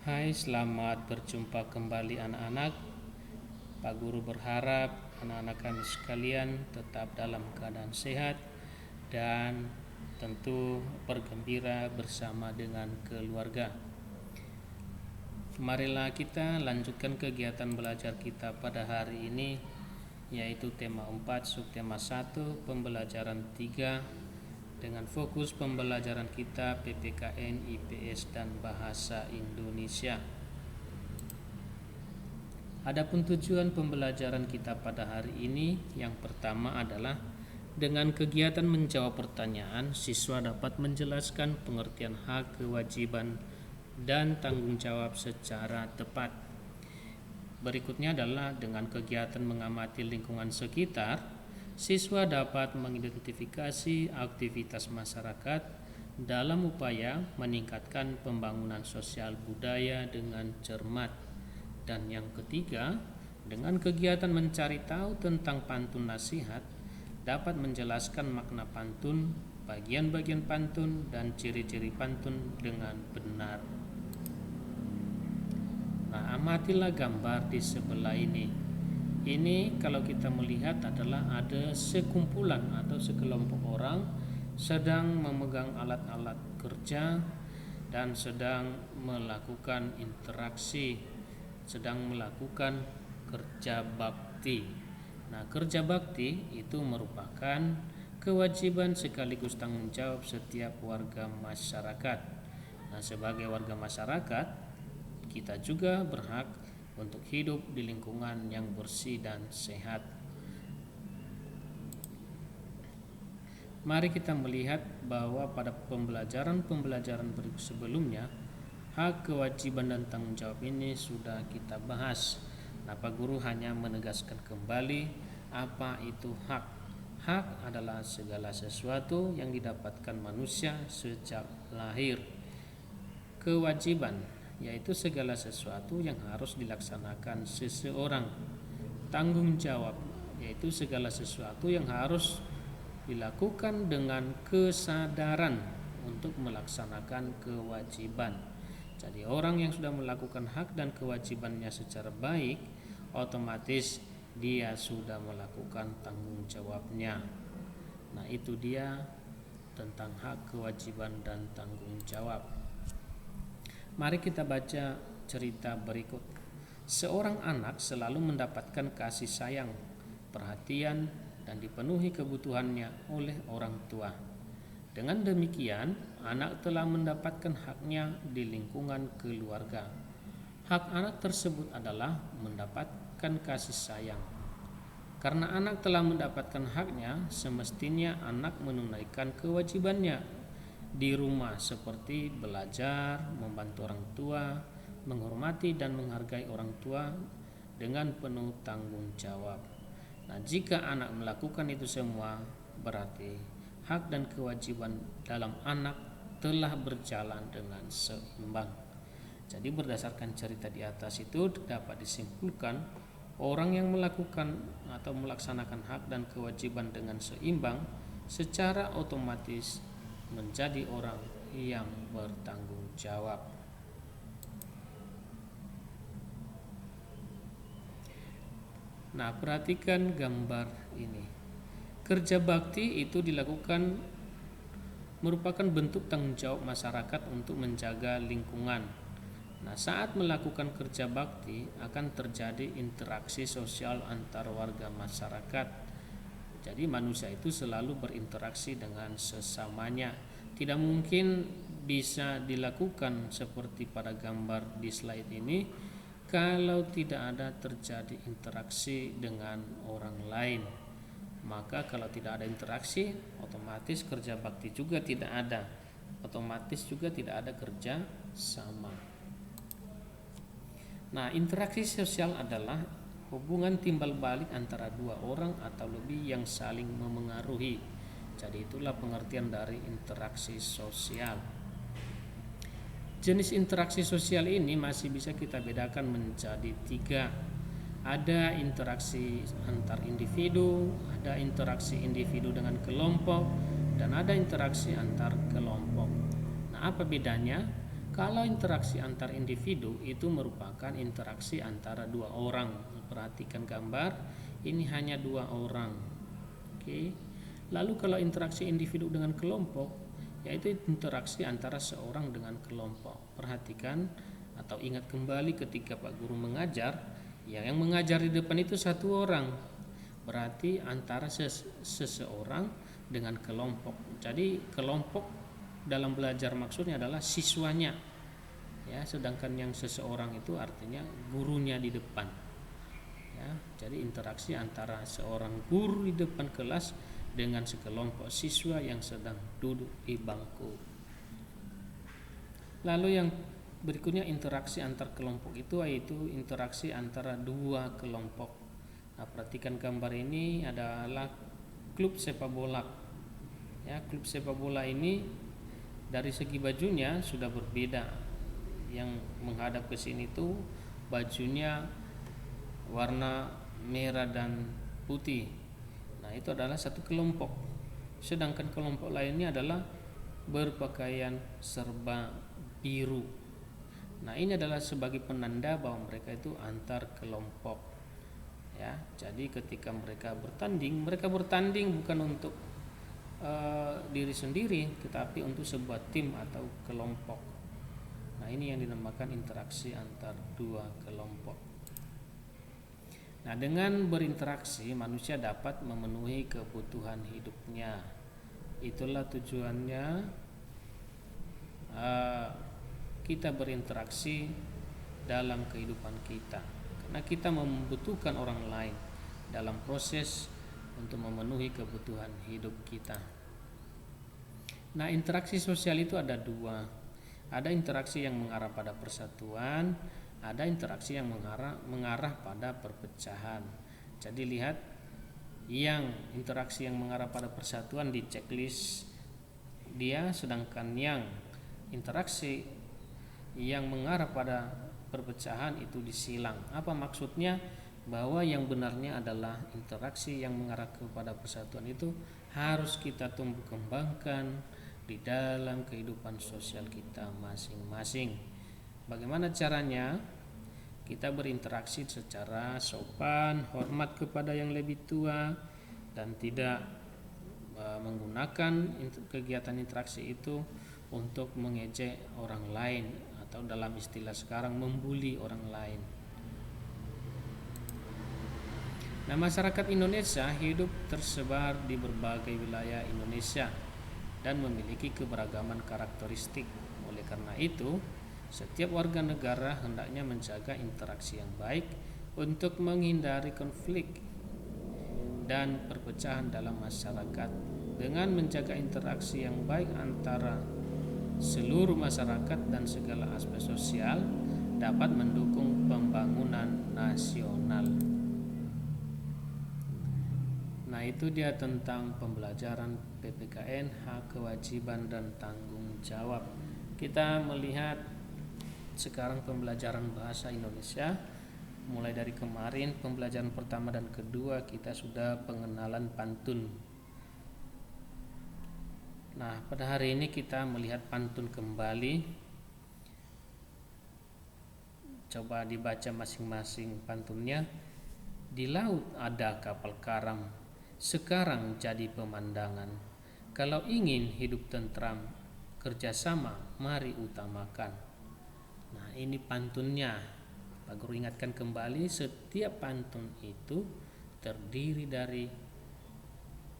Hai, selamat berjumpa kembali anak-anak. Pak Guru berharap anak-anak kami sekalian tetap dalam keadaan sehat dan tentu bergembira bersama dengan keluarga. Marilah kita lanjutkan kegiatan belajar kita pada hari ini, yaitu tema 4, subtema 1, pembelajaran 3, dengan fokus pembelajaran kita PPKN, IPS, dan Bahasa Indonesia. Adapun tujuan pembelajaran kita pada hari ini, yang pertama adalah dengan kegiatan menjawab pertanyaan, siswa dapat menjelaskan pengertian hak, kewajiban, dan tanggung jawab secara tepat. Berikutnya adalah dengan kegiatan mengamati lingkungan sekitar, siswa dapat mengidentifikasi aktivitas masyarakat dalam upaya meningkatkan pembangunan sosial budaya dengan cermat. Dan yang ketiga, dengan kegiatan mencari tahu tentang pantun nasihat, dapat menjelaskan makna pantun, bagian-bagian pantun, dan ciri-ciri pantun dengan benar. Nah, amatilah gambar di sebelah ini. Ini kalau kita melihat adalah ada sekumpulan atau sekelompok orang sedang memegang alat-alat kerja dan sedang melakukan interaksi, sedang melakukan kerja bakti. Nah, kerja bakti itu merupakan kewajiban sekaligus tanggung jawab setiap warga masyarakat. Nah, sebagai warga masyarakat, kita juga berhak untuk hidup di lingkungan yang bersih dan sehat. Mari kita melihat bahwa pada pembelajaran sebelumnya, hak, kewajiban, dan tanggung jawab ini sudah kita bahas. Nah, Pak Guru hanya menegaskan kembali apa itu hak. Hak adalah segala sesuatu yang didapatkan manusia sejak lahir. Kewajiban yaitu segala sesuatu yang harus dilaksanakan seseorang. Tanggung jawab yaitu segala sesuatu yang harus dilakukan dengan kesadaran untuk melaksanakan kewajiban. Jadi orang yang sudah melakukan hak dan kewajibannya secara baik, otomatis dia sudah melakukan tanggung jawabnya. Nah, itu dia tentang hak, kewajiban, dan tanggung jawab. Mari kita baca cerita berikut. Seorang anak selalu mendapatkan kasih sayang, perhatian, dan dipenuhi kebutuhannya oleh orang tua. Dengan demikian, anak telah mendapatkan haknya di lingkungan keluarga. Hak anak tersebut adalah mendapatkan kasih sayang. Karena anak telah mendapatkan haknya, semestinya anak menunaikan kewajibannya di rumah seperti belajar, membantu orang tua, menghormati dan menghargai orang tua dengan penuh tanggung jawab. Nah, jika anak melakukan itu semua, berarti hak dan kewajiban dalam anak telah berjalan dengan seimbang. Jadi berdasarkan cerita di atas itu dapat disimpulkan orang yang melakukan atau melaksanakan hak dan kewajiban dengan seimbang secara otomatis menjadi orang yang bertanggung jawab. Nah, perhatikan gambar ini. Kerja bakti itu dilakukan merupakan bentuk tanggung jawab masyarakat untuk menjaga lingkungan. Nah, saat melakukan kerja bakti akan terjadi interaksi sosial antar warga masyarakat. Jadi manusia itu selalu berinteraksi dengan sesamanya. Tidak mungkin bisa dilakukan seperti pada gambar di slide ini kalau tidak ada terjadi interaksi dengan orang lain. Maka kalau tidak ada interaksi, otomatis kerja bakti juga tidak ada. Otomatis juga tidak ada kerja sama. Nah, interaksi sosial adalah hubungan timbal balik antara dua orang atau lebih yang saling memengaruhi. Jadi itulah pengertian dari interaksi sosial. Jenis interaksi sosial ini masih bisa kita bedakan menjadi 3. Ada interaksi antar individu, ada interaksi individu dengan kelompok, dan ada interaksi antar kelompok. Nah, apa bedanya? Kalau interaksi antar individu itu merupakan interaksi antara dua orang. Perhatikan gambar, ini hanya dua orang. Oke. Lalu kalau interaksi individu dengan kelompok, yaitu interaksi antara seorang dengan kelompok. Perhatikan atau ingat kembali ketika Pak Guru mengajar, yang mengajar di depan itu satu orang. Berarti antara seseorang dengan kelompok. Jadi kelompok dalam belajar maksudnya adalah siswanya, ya, sedangkan yang seseorang itu artinya gurunya di depan, ya. Jadi interaksi antara seorang guru di depan kelas dengan sekelompok siswa yang sedang duduk di bangku. Lalu yang berikutnya interaksi antar kelompok itu yaitu interaksi antara dua kelompok. Nah, perhatikan gambar ini adalah klub sepak bola. Ya, klub sepak bola ini dari segi bajunya sudah berbeda. Yang menghadap ke sini tuh bajunya warna merah dan putih. Nah, itu adalah satu kelompok. Sedangkan kelompok lainnya adalah berpakaian serba biru. Nah, ini adalah sebagai penanda bahwa mereka itu antar kelompok. Ya, jadi ketika mereka bertanding bukan untuk diri sendiri, tetapi untuk sebuah tim atau kelompok. Nah, ini yang dinamakan interaksi antar dua kelompok. Nah, dengan berinteraksi manusia dapat memenuhi kebutuhan hidupnya. Itulah tujuannya kita berinteraksi dalam kehidupan kita, karena kita membutuhkan orang lain dalam proses untuk memenuhi kebutuhan hidup kita. Nah, interaksi sosial itu ada dua. Ada interaksi yang mengarah pada persatuan, ada interaksi yang mengarah pada perpecahan. Jadi lihat, yang interaksi yang mengarah pada persatuan di checklist dia, sedangkan yang interaksi yang mengarah pada perpecahan itu disilang. Apa maksudnya? Bahwa yang benarnya adalah interaksi yang mengarah kepada persatuan itu harus kita tumbuh kembangkan di dalam kehidupan sosial kita masing-masing. Bagaimana caranya? Kita berinteraksi secara sopan, hormat kepada yang lebih tua, dan tidak menggunakan kegiatan interaksi itu untuk mengejek orang lain, atau dalam istilah sekarang membuli orang lain. Nah, masyarakat Indonesia hidup tersebar di berbagai wilayah Indonesia dan memiliki keberagaman karakteristik. Oleh karena itu, setiap warga negara hendaknya menjaga interaksi yang baik untuk menghindari konflik dan perpecahan dalam masyarakat. Dengan menjaga interaksi yang baik antara seluruh masyarakat dan segala aspek sosial dapat mendukung pembangunan nasional. Nah, itu dia tentang pembelajaran PPKN, hak, kewajiban, dan tanggung jawab. Kita melihat sekarang pembelajaran bahasa Indonesia. Mulai dari kemarin pembelajaran pertama dan kedua kita sudah pengenalan pantun. Nah, pada hari ini kita melihat pantun kembali. Coba dibaca masing-masing pantunnya. Di laut ada kapal karam, sekarang jadi pemandangan. Kalau ingin hidup tentram, kerjasama mari utamakan. Nah, ini pantunnya. Pak Guru ingatkan kembali, setiap pantun itu terdiri dari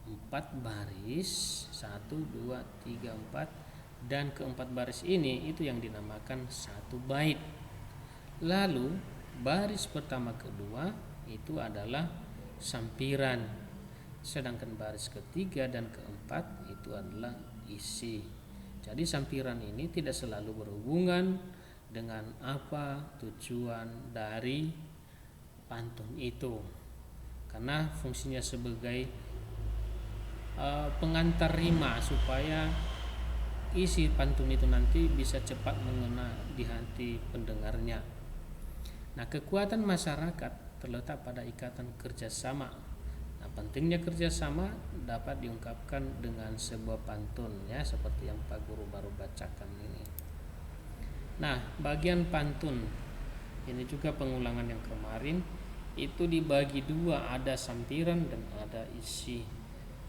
4 baris, 1, 2, 3, 4, dan keempat baris ini itu yang dinamakan satu bait. Lalu baris pertama kedua itu adalah sampiran, sedangkan baris ketiga dan keempat itu adalah isi. Jadi sampiran ini tidak selalu berhubungan dengan apa tujuan dari pantun itu, karena fungsinya sebagai pengantar rima supaya isi pantun itu nanti bisa cepat mengena di hati pendengarnya. Nah, kekuatan masyarakat terletak pada ikatan kerjasama. Nah, pentingnya kerjasama dapat diungkapkan dengan sebuah pantun, ya, seperti yang Pak Guru baru bacakan ini. Nah, bagian pantun ini juga pengulangan yang kemarin itu dibagi dua, ada sampiran dan ada isi.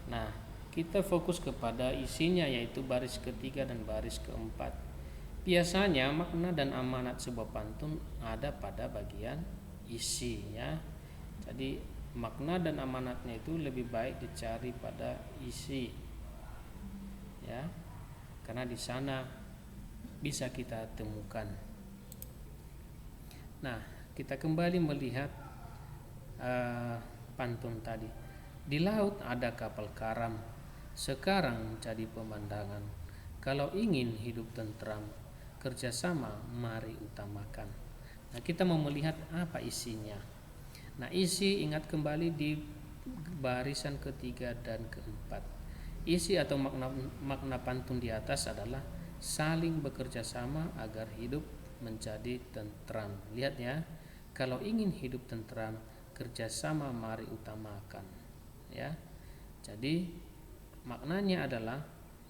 Nah, kita fokus kepada isinya, yaitu baris ketiga dan baris keempat. Biasanya makna dan amanat sebuah pantun ada pada bagian isi, ya. Jadi makna dan amanatnya itu lebih baik dicari pada isi, ya, karena di sana bisa kita temukan. Nah, kita kembali melihat pantun tadi. Di laut ada kapal karam, sekarang jadi pemandangan. Kalau ingin hidup tentram, kerjasama mari utamakan. Nah, kita mau melihat apa isinya. Nah, isi ingat kembali di barisan ketiga dan keempat. Isi atau makna pantun di atas adalah saling bekerja sama agar hidup menjadi tentram. Lihat ya, kalau ingin hidup tentram, kerjasama mari utamakan. Ya, jadi maknanya adalah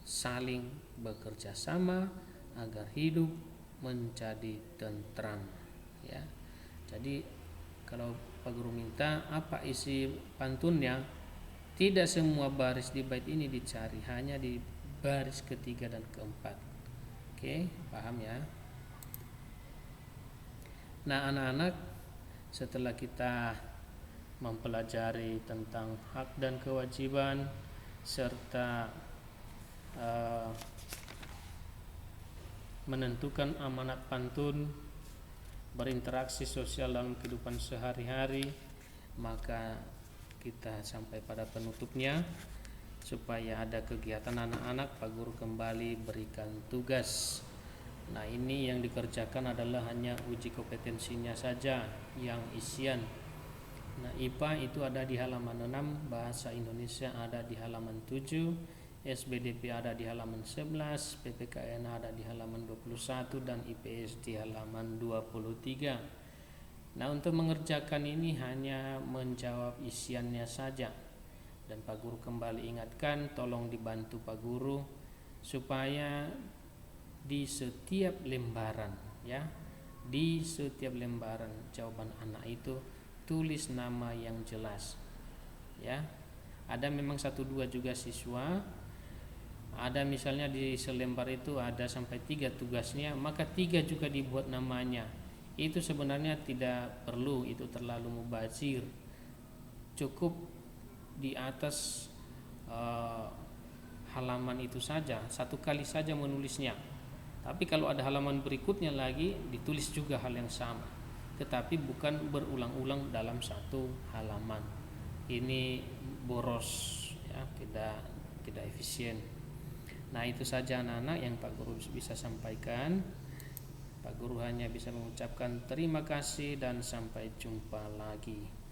saling bekerja sama agar hidup menjadi tentram. Ya, jadi kalau Pak Guru minta apa isi pantunnya, tidak semua baris di bait ini dicari, hanya di baris ketiga dan keempat. Oke, paham ya? Nah, anak-anak, setelah kita mempelajari tentang hak dan kewajiban serta menentukan amanat pantun, berinteraksi sosial dalam kehidupan sehari-hari, maka kita sampai pada penutupnya. Supaya ada kegiatan anak-anak, Pak Guru kembali berikan tugas. Nah, ini yang dikerjakan adalah hanya uji kompetensinya saja, yang isian. Nah, IPA itu ada di halaman 6, Bahasa Indonesia ada di halaman 7, SBDP ada di halaman 11, PPKN ada di halaman 21, dan IPS di halaman 23. Nah, untuk mengerjakan ini hanya menjawab isiannya saja. Dan Pak Guru kembali ingatkan, tolong dibantu Pak Guru supaya di setiap lembaran, ya, di setiap lembaran jawaban anak itu tulis nama yang jelas, ya. Ada memang 1-2 juga siswa, ada misalnya di selembar itu ada sampai 3 tugasnya, maka 3 juga dibuat namanya. Itu sebenarnya tidak perlu, itu terlalu mubazir. Cukup di atas halaman itu saja, 1 kali saja menulisnya. Tapi kalau ada halaman berikutnya lagi, ditulis juga hal yang sama, tetapi bukan berulang-ulang dalam 1 halaman. Ini boros, ya, tidak efisien. Nah, itu saja anak-anak yang Pak Guru bisa sampaikan. Pak Guru hanya bisa mengucapkan terima kasih dan sampai jumpa lagi.